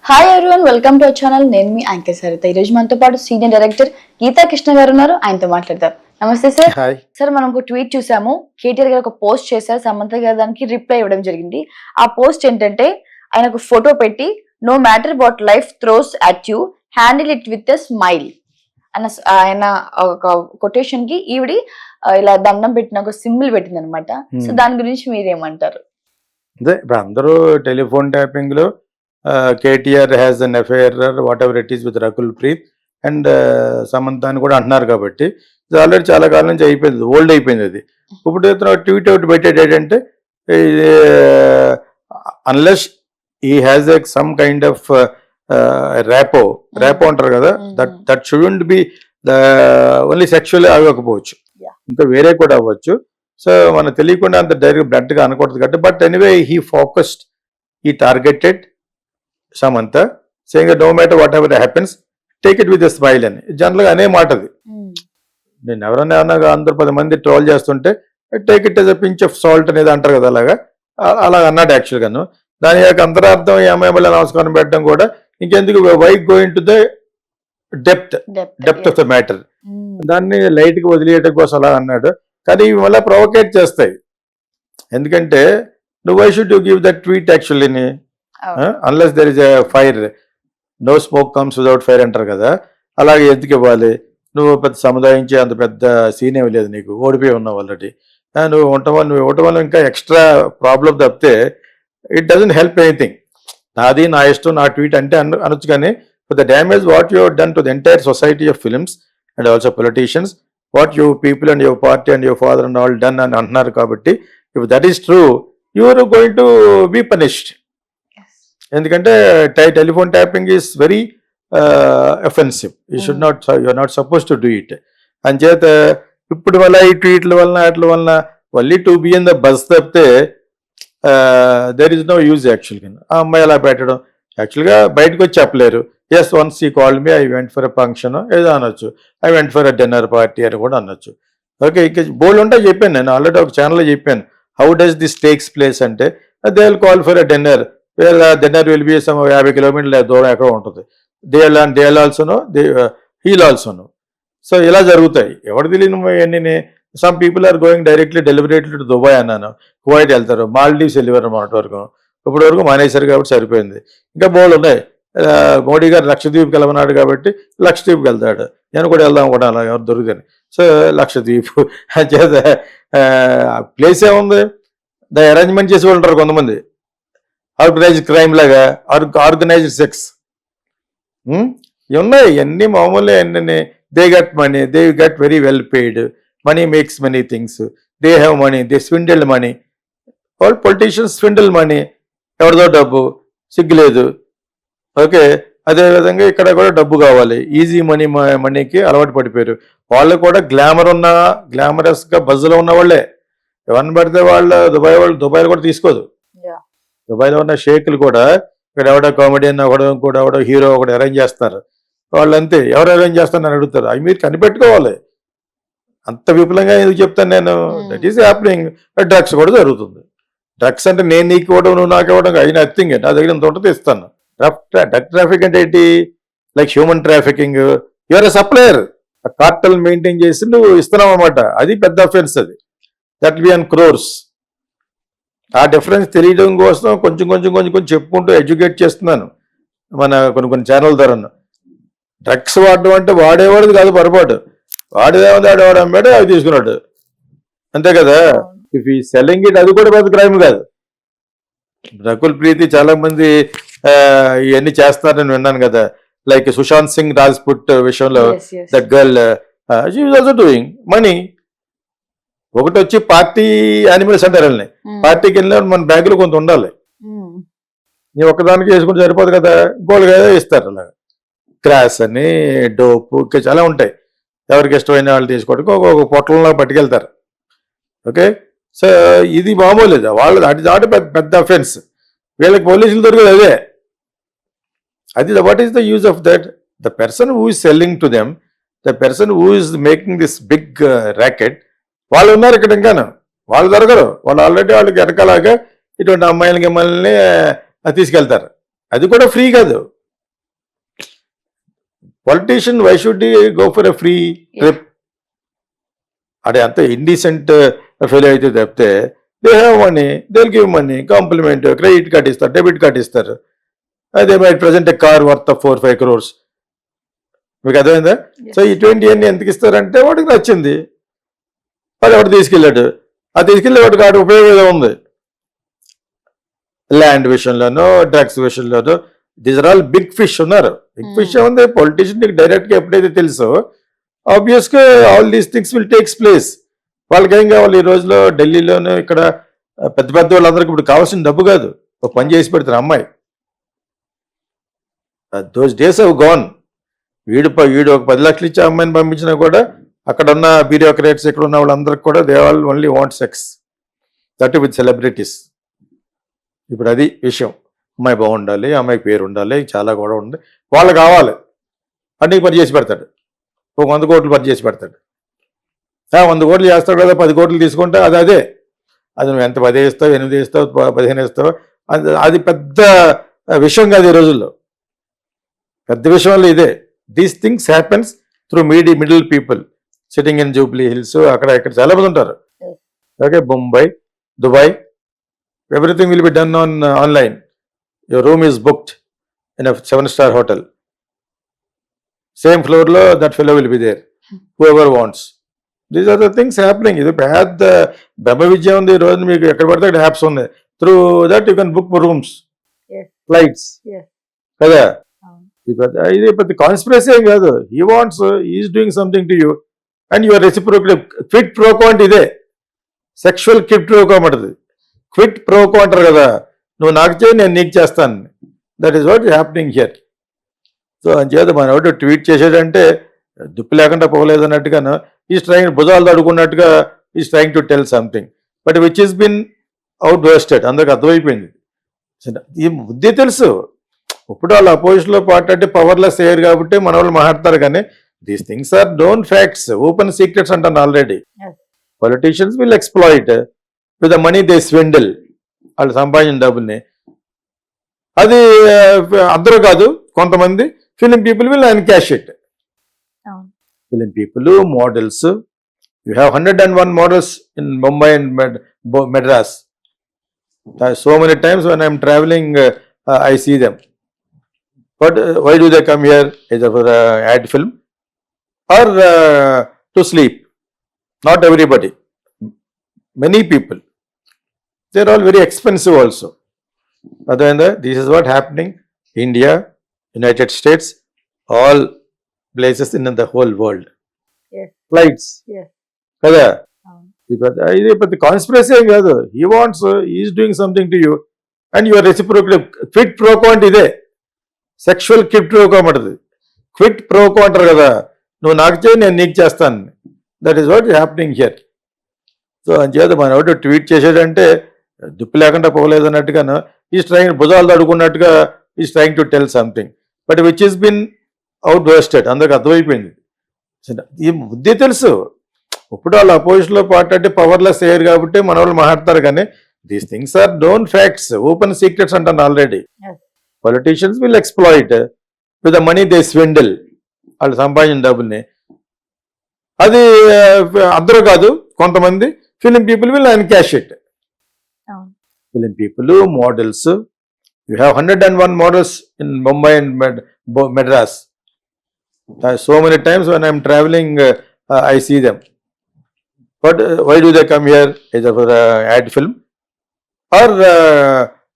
Hi everyone, welcome to our channel. నేను మీ anchor Saritha. ఈ రోజు మనతో పాటు సీనియర్ డైరెక్టర్ గీతా కృష్ణ గారు ఉన్నారు. ఆయనతో మాట్లాడతారు. నమస్తే సార్. సార్, మనం ఒక ట్వీట్ చూసాము. కేటీఆర్ గారు ఒక పోస్ట్ చేశారు, సమంత గారు దానికి రిప్లై ఇవ్వడం జరిగింది. ఆ పోస్ట్ ఏంటంటే, ఆయన ఒక ఫోటో పెట్టి no matter what life throws at you, handle it with a smile అన్న ఆయన ఒక కొటేషన్ కి ఈవిడి ఇలా దండం పెట్టిన ఒక సింబల్ పెట్టింది అనమాట. సో దాని గురించి మీరేమంటారు? అదే ఇప్పుడు అందరూ టెలిఫోన్ ట్యాపింగ్ లో KTR has an affair what ever it is with Rakul Preet and Samantha అని కూడా అంటున్నారు. కాబట్టి ఇది ఆల్రెడీ చాలా కాలం నుంచి అయిపోయింది, ఓల్డ్ అయిపోయింది. అది ఇప్పుడు ట్వీట్ అవుట్ పెట్టేది ఏంటంటే, unless he has a some kind of rapport అంటారు కదా, that shouldn't be only sexual అవ్వకపోవచ్చు, ఇంకా వేరే కూడా అవ్వచ్చు. సో మనకు తెలియకుండా అంత డైరెక్ట్ బ్లడ్ గా అనకూడదు కాబట్టి. బట్ ఎనీవే హీ ఫోకస్డ్, ఈ targeted Samantha, saying no matter whatever happens take it with a smile అని జనరల్గా అనే మాట అది. నేను ఎవరైనా అందరు 10 మంది ట్రోల్ చేస్తుంటే take it as a pinch of salt అనేది అంటారు కదా, అలాగ అన్నాడు యాక్చువల్గాను. దాని యొక్క అంతరార్థం ఏమేమో నమస్కారం పెట్టడం కూడా ఇంకెందుకు, why going to the depth of the matter, దాన్ని లైట్ గా వదిలేయడం కోసం అలా అన్నాడు. కానీ ఇవి మళ్ళీ ప్రొవోకేట్ చేస్తాయి. ఎందుకంటే నువ్వు why should you give that tweet actually, unless there is a fire, no smoke comes without fire అంటారు కదా, అలాగే ఎందుకు ఇవ్వాలి? నువ్వు పెద్ద సముదాయించే అంత పెద్ద సీన్ ఏమి లేదు, నీకు ఓడిపోయి ఉన్నావు ఆల్రెడీ. నువ్వు ఇవ్వటం వల్ల ఇంకా ఎక్స్ట్రా ప్రాబ్లం తప్పితే ఇట్ డజంట్ హెల్ప్ ఎనీథింగ్. నాది నా ఇష్టం, నా ట్వీట్ అంటే అనొచ్చు. కానీ the damage what you done to the entire society of films and also politicians, what your people and your party and your father and all done అని అంటున్నారు. కాబట్టి if that is true, you are going to be punished. ఎందుకంటే telephone tapping is very offensive. You should not, you are not suppose to do it. అంచేత ఇప్పుడు వల్ల ఈ ట్వీట్ల వలన వాటి వలన only to be in the buzz తప్పితే దెర్ ఇస్ నో యూజ్ యాక్చువల్గా. ఆ అమ్మాయి అలా పెట్టడం యాక్చువల్గా బయటకు వచ్చి చెప్పలేరు. ఎస్, వన్స్ ఈ call me, I went for a function ఏదో అనొచ్చు, I went for a dinner party అని కూడా అనొచ్చు. ఓకే, ఇంకా బోల్డ్ ఉంటే చెప్పాను, నేను ఆల్రెడీ ఒక ఛానల్లో చెప్పాను. How does this takes place అంటే, they will call for a dinner, dinner will be some 50 కిలోమీటర్ల దూరం ఎక్కడ ఉంటుంది. They also know, he'll also know. So ఇలా జరుగుతాయి. ఎవరు తెలియని అన్ని. Some people are going directly deliberately to Dubai అన్నాను, కువైట్ వెళ్తారు, మాల్డీవ్స్ వెళ్ళివారు అన్నమాట వరకు. ఇప్పటి వరకు మానేశారు కాబట్టి సరిపోయింది. ఇంకా బోల్డ్ ఉన్నాయి. మోడీ గారు లక్షద్వీప్కి వెళ్ళమన్నాడు కాబట్టి లక్షద్వీప్కి వెళ్తాడు, నేను కూడా వెళ్దాం కూడా అలా ఎవరు దొరుకుతాను. సో లక్షద్వీప్ చేత ప్లేస్ ఏముంది, ద అరేంజ్మెంట్ చేసి ఉంటారు కొంతమంది, ఆర్గనైజ్డ్ క్రైమ్ లాగా, ఆర్గనైజ్డ్ సెక్స్ ఉన్నాయి. ఇవన్నీ మామూలే. అన్నీ they gut money, they gut very well paid, money makes many things, they have money, they స్విండిల్ money. All politicians స్విండిల్ money, ఎవరిదో డబ్బు సిగ్గులేదు. ఓకే, అదేవిధంగా ఇక్కడ కూడా డబ్బు కావాలి, ఈజీ మనీకి అలవాటు పడిపోయారు. వాళ్ళు కూడా గ్లామరస్గా బజ్లో ఉన్న వాళ్ళే. ఎవరిని పడితే దుబాయ్లో కూడా తీసుకోదు. దుబాయ్లో ఉన్న షేకులు కూడా ఇక్కడ ఎవడో కామెడియన్ ఎవడో హీరో ఒకటి అరేంజ్ చేస్తారు. వాళ్ళంతే, ఎవరు అరేంజ్ చేస్తారని అడుగుతారు. అవి మీరు కనిపెట్టుకోవాలి. అంత విపులంగా ఎందుకు చెప్తాను నేను? That is happening. డ్రగ్స్ కూడా జరుగుతుంది. డ్రగ్స్ అంటే నేను నీకు ఇవ్వడం, నువ్వు నాకు ఇవ్వడం, అయిన నథింగ్. నా దగ్గర ఇంత ఉంటుంది ఇస్తాను. డ్రగ్ ట్రాఫిక్ అంటే ఏంటి? Like human trafficking. Your a supplier, cartel maintain చేసి నువ్వు ఇస్తున్నావు అనమాట. అది పెద్ద అఫెన్స్. అది దట్ బి అన్ క్రోర్స్. ఆ డిఫరెన్స్ తెలియడం కోసం కొంచెం చెప్పుకుంటూ ఎడ్యుకేట్ చేస్తున్నాను మన కొన్ని ఛానల్ ద్వారా. డ్రగ్స్ వాడడం అంటే వాడేవాడు కాదు పొరపాటు, వాడు అమ్మాడు, అవి తీసుకున్నాడు, అంతే కదా. ఇఫ్ ఈ సెల్లింగ్ ఇట్, అది కూడా పెద్ద క్రైమ్ కాదు. రకుల్ ప్రీతి చాలా మంది ఇవన్నీ చేస్తారని విన్నాను కదా. లైక్ సుశాంత్ సింగ్ రాజ్పుట్ విషయంలో, that girl she is also doing money. ఒకటి వచ్చి పార్టీ యానిమల్స్ అంటారు, వెళ్ళి పార్టీకి వెళ్ళిన మన బ్యాగులో కొంత ఉండాలి. నీ ఒక్కదానికి వేసుకుంటే సరిపోదు కదా, ఇంకోళ్ళకి ఇస్తారు. అలాగా క్రాస్ అని, డోపు, ఇంకా చాలా ఉంటాయి. ఎవరికి ఇష్టమైన వాళ్ళు తీసుకోవడానికి ఒక పొట్టంలో పట్టుకెళ్తారు. ఓకే, సో ఇది మామూలు. వాళ్ళు అది పెద్ద అఫెన్స్. వీళ్ళకి పోలీసులు దొరికేది అదే. అది what is the use of that? The person who is selling to them, the person who is making this big racket, వాళ్ళు ఉన్నారు ఇక్కడ. ఇంకాను వాళ్ళు దొరకరు. వాళ్ళు ఆల్రెడీ వాళ్ళకి వెనకలాగా ఇటువంటి అమ్మాయిలకి మిమ్మల్ని తీసుకెళ్తారు. అది కూడా ఫ్రీ కాదు, Politician, why should he go for a free trip? అదే అంత ఇండీసెంట్ ఫెయిల్ అయితే తప్పితే they have money, they will give money, compliment, credit card ఇస్తారు, డెబిట్ కార్డ్ ఇస్తారు. అదే might present car worth 4-5 crores. మీకు అర్థమైందా? సో ఇటువంటివన్నీ ఎందుకు ఇస్తారంటే వాడికి నచ్చింది, వాడు ఎవడు తీసుకెళ్ళాడు, ఆ తీసుకెళ్ళి వాడికి వాడి ఉపయోగం ఉంది. ల్యాండ్ విషయంలోనో, డ్రగ్స్ విషయంలోనో, these are all big fish ఉన్నారు. బిగ్ ఫిష్ ఉంది. పొలిటీషియన్ డైరెక్ట్గా ఎప్పుడైతే తెలుసో ఆబ్వియస్గా all these things will takes place. వాళ్ళకి ఏం కావాలి ఈ రోజులో ఢిల్లీలోనూ ఇక్కడ పెద్ద పెద్ద వాళ్ళందరికీ ఇప్పుడు కావాల్సిన డబ్బు కాదు, ఒక పని చేసి పెడతారు అమ్మాయి. Those days have gone. వీడు ఒక 10 లక్షలు ఇచ్చి అమ్మాయిని పంపించినా కూడా అక్కడ ఉన్న బ్యూరోక్రాట్స్ ఇక్కడ ఉన్న వాళ్ళందరికీ కూడా they all only want sex, that with celebrities. ఇప్పుడు అది విషయం. అమ్మాయి బాగుండాలి, అమ్మాయి పేరు ఉండాలి, చాలా కూడా ఉంది, వాళ్ళు కావాలి అన్నీ పని చేసి పెడతాడు. ఒక 100 కోట్లు పని చేసి పెడతాడు. 100 కోట్లు చేస్తాడు కదా, 10 కోట్లు తీసుకుంటే అదే అది నువ్వు ఎంత 10 ఇస్తావు, 8 ఇస్తావు, 15 ఇస్తావు, అది పెద్ద విషయం కాదు ఈ రోజుల్లో. పెద్ద విషయంలో ఇదే. These things happens through middle people sitting in Jubilee hills, అక్కడ ఇక్కడ చాలా మంది ఉంటారు. Okay, Mumbai, Dubai, everything will be done online. Your room is booked in a 7-star hotel. Same floor lo that fellow will be there, whoever wants. These are the things happening. ఇది పెద్ద బ్రహ్మ విద్య ఉంది ఈ రోజు. మీకు ఎక్కడ పడితే అక్కడ యాప్స్ ఉంది. Through that you can book rooms, flights కదా. ఇది పెద్ద కాన్స్పిరసీ ఏం కాదు. He wants, is doing something to you and your reciprocal. Quid pro quo అంటే ఇదే. సెక్షువల్ క్విట్ ప్రోకో అంటది. క్విట్ ప్రోకో అంటారు కదా, నువ్వు నాకు చేయి నేను నీకు చేస్తాను. That is what happening here. So అంచేత మన ఒకటి ట్వీట్ చేసేటంటే దుప్పు లేకుండా పోలేదు అన్నట్టుగాను ఈజ్ ట్రైంగ్, భుజాలు తడుకున్నట్టుగా is trying to tell something but which is been out busted. అందరికి అర్థమైపోయింది. ఈ బుద్ధి తెలుసు. ఇప్పుడు వాళ్ళు అపోజిషన్లో పార్టీ అంటే పవర్లెస్ అయ్యారు కాబట్టి మన వాళ్ళు మాట్లాడతారు, కానీ these things are done facts, open secrets అంటాను already. Politicians will exploit with the money they swindle. వాళ్ళు సంపాదించిన డబ్బుల్ని. అది అందరూ కాదు, కొంతమంది film people will encash it. Film people, models, you have 101 models in Mumbai and Madras. So many times when I'm travelling I see them. But why do they come here? either for ad film or to sleep. Not everybody, many people, they're all very expensive also. This is what happening. India, United States, all places in the whole world. Yes. Flights. Yes. Kada. ఇది పెద్ద conspiracy ఏం కాదు. He wants, is doing something to you and your reciprocal. Quid pro quo అంటే ఇదే. Sexual quid pro quo అంటది. Quid pro quo అంటారు కదా, నువ్వు నాకు చేయి నేను నీకు చేస్తాను. That is what happening here. So అంచేత మన ఒకటి ట్వీట్ చేసేటంటే దుప్పు లేకుండా పోలేదు అన్నట్టుగాను ఈజ్ ట్రైంగ్, భుజాలు తడుకున్నట్టుగా is trying to tell something but which is been out busted. అందరికి అర్థమైపోయింది. ఈ బుద్ధి తెలుసు. ఇప్పుడు వాళ్ళు అపోజిషన్లో పార్టీ అంటే పవర్లెస్ అయ్యారు కాబట్టి మన వాళ్ళు మాట్లాడతారు, కానీ these things are done facts, open secrets అంటాను already. Politicians will exploit with the money they swindle. వాళ్ళు సంపాదించిన డబ్బుల్ని. అది అందరూ కాదు, కొంతమంది film people will encash it. Film people, models, you have 101 models in Mumbai and Madras. So many times when I'm traveling I see them. But why do they come here? Either for ad film or